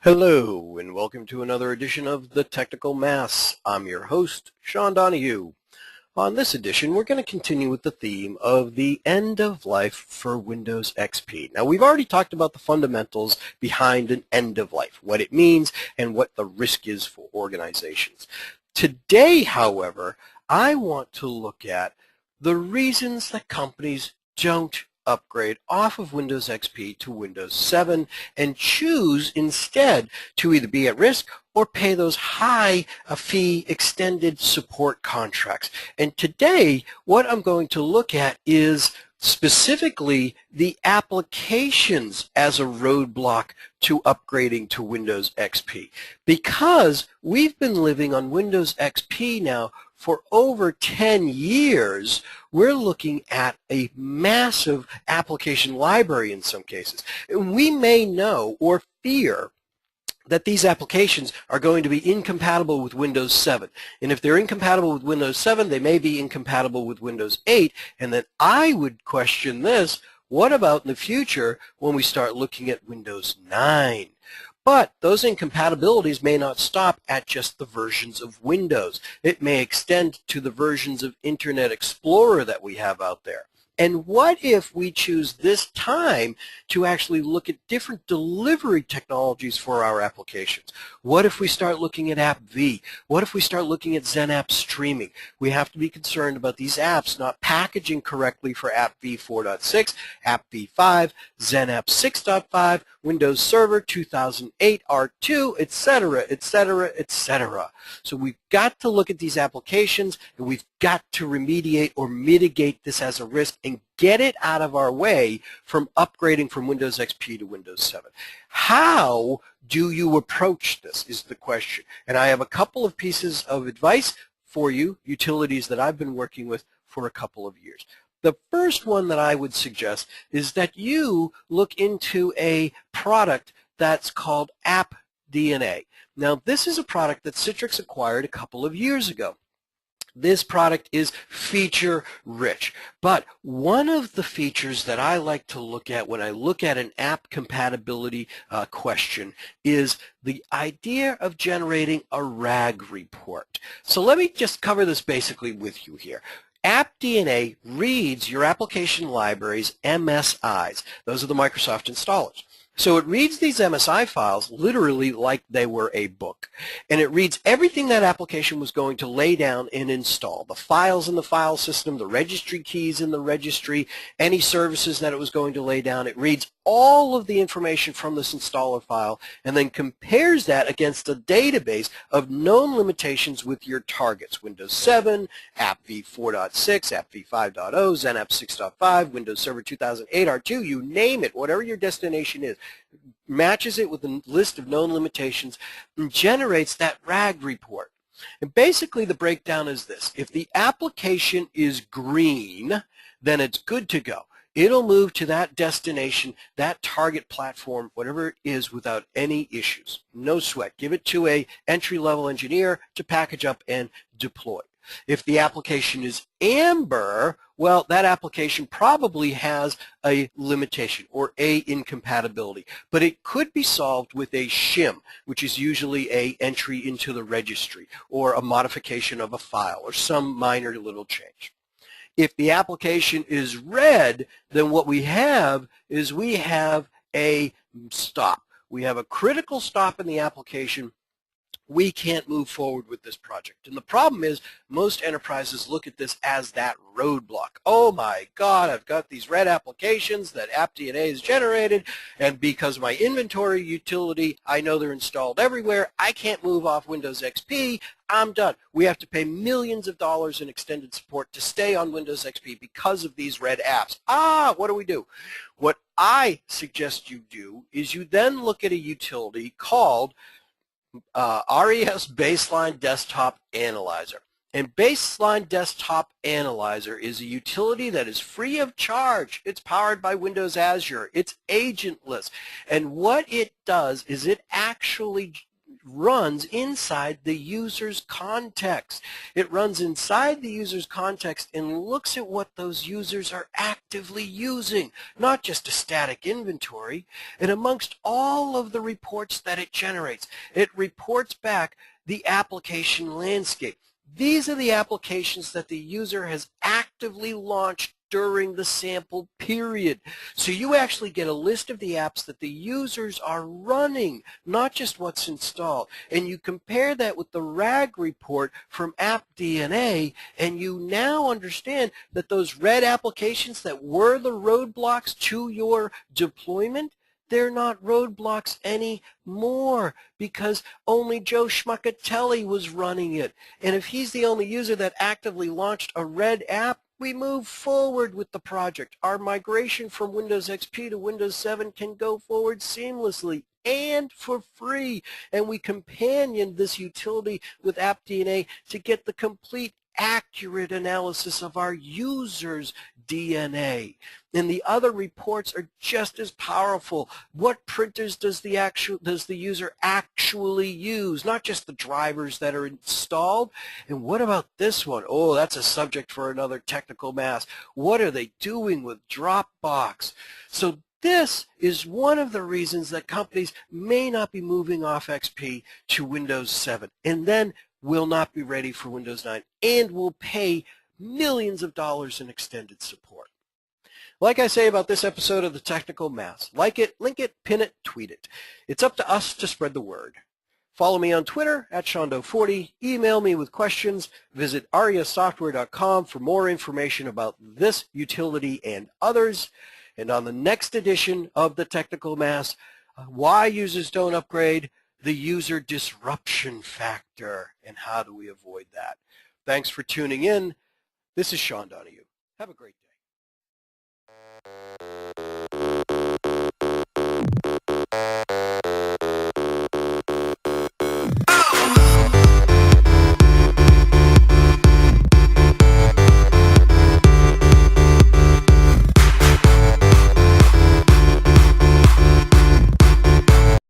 Hello and welcome to another edition of The Technical Mass. I'm your host, Sean Donahue. On this edition, we're going to continue with the theme of the end of life for Windows XP. Now, we've already talked about the fundamentals behind an end of life, what it means and what the risk is for organizations. Today, however, I want to look at the reasons that companies don't upgrade off of Windows XP to Windows 7 and choose instead to either be at risk or pay those high fee extended support contracts. And today what I'm going to look at is specifically the applications as a roadblock to upgrading to Windows XP, because we've been living on Windows XP now for over 10 years. We're looking at a massive application library in some cases. And we may know or fear that these applications are going to be incompatible with Windows 7. And if they're incompatible with Windows 7, they may be incompatible with Windows 8. And then I would question this: what about in the future when we start looking at Windows 9? But those incompatibilities may not stop at just the versions of Windows. It may extend to the versions of Internet Explorer that we have out there. And what if we choose this time to actually look at different delivery technologies for our applications? What if we start looking at AppV? What if we start looking at XenApp streaming? We have to be concerned about these apps not packaging correctly for AppV 4.6, AppV 5, XenApp 6.5, Windows Server 2008 R2, etc., etc., etc. So we've got to look at these applications, and we've got to remediate or mitigate this as a risk and get it out of our way from upgrading from Windows XP to Windows 7. How do you approach this is the question. And I have a couple of pieces of advice for you, utilities that I've been working with for a couple of years. The first one that I would suggest is that you look into a product that's called AppDNA. Now, this is a product that Citrix acquired a couple of years ago. This product is feature-rich, but one of the features that I like to look at when I look at an app compatibility question is the idea of generating a RAG report. So let me just cover this basically with you here. AppDNA reads your application library's MSIs. Those are the Microsoft installers. So it reads these MSI files literally like they were a book. And it reads everything that application was going to lay down and install. The files in the file system, the registry keys in the registry, any services that it was going to lay down. It reads all of the information from this installer file and then compares that against a database of known limitations with your targets: Windows 7, AppV 4.6, AppV 5.0, XenApp 6.5, Windows Server 2008 R2, you name it, whatever your destination is, matches it with a list of known limitations and generates that RAG report. And basically the breakdown is this: if the application is green, then it's good to go. It'll move to that destination, that target platform, whatever it is, without any issues. No sweat. Give it to an entry-level engineer to package up and deploy. If the application is amber, well, that application probably has a limitation or a incompatibility, but it could be solved with a shim, which is usually a entry into the registry or a modification of a file or some minor little change. If the application is red, then what we have is we have a stop. We have a critical stop in the application. We can't move forward with this project. And the problem is most enterprises look at this as that roadblock. Oh my God, I've got these red applications that AppDNA has generated, and because of my inventory utility, I know they're installed everywhere. I can't move off Windows XP. I'm done. We have to pay millions of dollars in extended support to stay on Windows XP because of these red apps. What do we do? What I suggest you do is you then look at a utility called RES Baseline Desktop Analyzer. And Baseline Desktop Analyzer is a utility that is free of charge. It's powered by Windows Azure. It's agentless. And what it does is it actually runs inside the user's context. It runs inside the user's context and looks at what those users are actively using, not just a static inventory. And amongst all of the reports that it generates, it reports back the application landscape. These are the applications that the user has actively launched during the sample period. So you actually get a list of the apps that the users are running, not just what's installed. And you compare that with the RAG report from AppDNA, and you now understand that those red applications that were the roadblocks to your deployment, they're not roadblocks anymore because only Joe Schmuckatelli was running it. And if he's the only user that actively launched a red app, we move forward with the project. Our migration from Windows XP to Windows 7 can go forward seamlessly and for free. And we companion this utility with AppDNA to get the complete accurate analysis of our users' DNA. And the other reports are just as powerful. What printers does the user actually use? Not just the drivers that are installed. And what about this one? Oh, that's a subject for another technical mass. What are they doing with Dropbox? So this is one of the reasons that companies may not be moving off XP to Windows 7 and then will not be ready for Windows 9 and will pay millions of dollars in extended support. Like I say about this episode of the Technical Mass, like it, link it, pin it, tweet it. It's up to us to spread the word. Follow me on Twitter at Shondo40. Email me with questions. Visit ariasoftware.com for more information about this utility and others. And on the next edition of the Technical Mass, why users don't upgrade, the user disruption factor, and how do we avoid that. Thanks for tuning in. This is Sean Donahue. Have a great day.